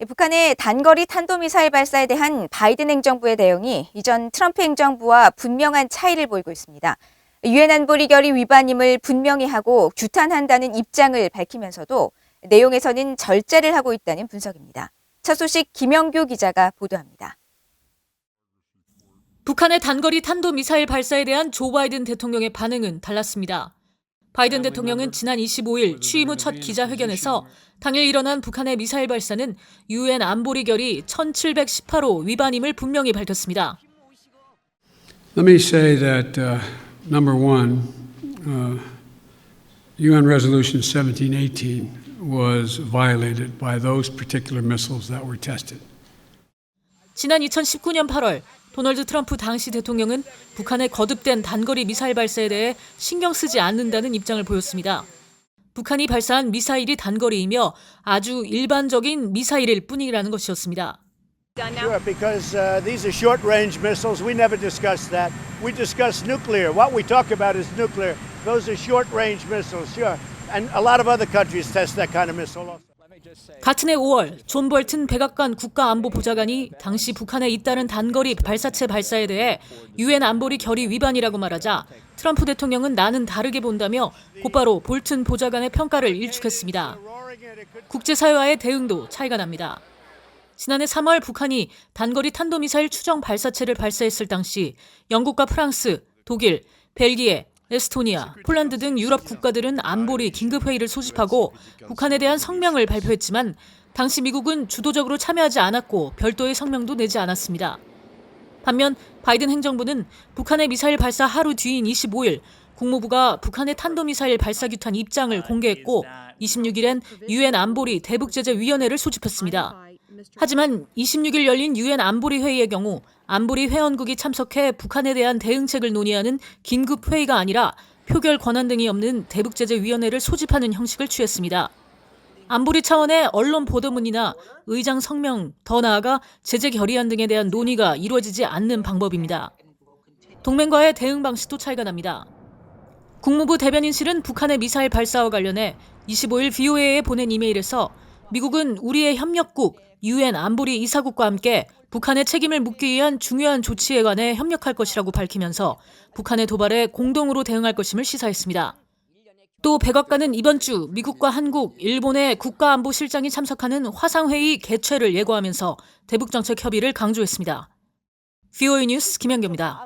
북한의 단거리 탄도미사일 발사에 대한 바이든 행정부의 대응이 이전 트럼프 행정부와 분명한 차이를 보이고 있습니다. 유엔 안보리 결의 위반임을 분명히 하고 규탄한다는 입장을 밝히면서도 내용에서는 절제를 하고 있다는 분석입니다. 첫 소식 김영규 기자가 보도합니다. 북한의 단거리 탄도미사일 발사에 대한 조 바이든 대통령의 반응은 달랐습니다. 바이든 대통령은 지난 25일 취임 후 첫 기자회견에서 당일 일어난 북한의 미사일 발사는 유엔 안보리 결의 1718호 위반임을 분명히 밝혔습니다. Let me say that number one, UN Resolution 1718 was violated by those particular missiles that were tested. 지난 2019년 8월 도널드 트럼프 당시 대통령은 북한의 거듭된 단거리 미사일 발사에 대해 신경 쓰지 않는다는 입장을 보였습니다. 북한이 발사한 미사일이 단거리이며 아주 일반적인 미사일일 뿐이라는 것이었습니다. Sure, because these are short-range missiles. We never discuss that. We discuss nuclear. What we talk about is nuclear. Those are short-range missiles, sure. And a lot of other countries test that kind of missile also. 같은 해 5월 존 볼튼 백악관 국가안보보좌관이 당시 북한에 잇따른 단거리 발사체 발사에 대해 유엔 안보리 결의 위반이라고 말하자 트럼프 대통령은 나는 다르게 본다며 곧바로 볼튼 보좌관의 평가를 일축했습니다. 국제사회와의 대응도 차이가 납니다. 지난해 3월 북한이 단거리 탄도미사일 추정 발사체를 발사했을 당시 영국과 프랑스, 독일, 벨기에, 에스토니아, 폴란드 등 유럽 국가들은 안보리 긴급회의를 소집하고 북한에 대한 성명을 발표했지만 당시 미국은 주도적으로 참여하지 않았고 별도의 성명도 내지 않았습니다. 반면 바이든 행정부는 북한의 미사일 발사 하루 뒤인 25일 국무부가 북한의 탄도미사일 발사 규탄 입장을 공개했고 26일엔 유엔 안보리 대북제재위원회를 소집했습니다. 하지만 26일 열린 유엔 안보리 회의의 경우 안보리 회원국이 참석해 북한에 대한 대응책을 논의하는 긴급 회의가 아니라 표결 권한 등이 없는 대북제재위원회를 소집하는 형식을 취했습니다. 안보리 차원의 언론 보도문이나 의장 성명, 더 나아가 제재 결의안 등에 대한 논의가 이루어지지 않는 방법입니다. 동맹과의 대응 방식도 차이가 납니다. 국무부 대변인실은 북한의 미사일 발사와 관련해 25일 VOA에 보낸 이메일에서 미국은 우리의 협력국, 유엔 안보리 이사국과 함께 북한의 책임을 묻기 위한 중요한 조치에 관해 협력할 것이라고 밝히면서 북한의 도발에 공동으로 대응할 것임을 시사했습니다. 또 백악관은 이번 주 미국과 한국, 일본의 국가안보실장이 참석하는 화상회의 개최를 예고하면서 대북정책 협의를 강조했습니다. VOA 뉴스 김현규입니다.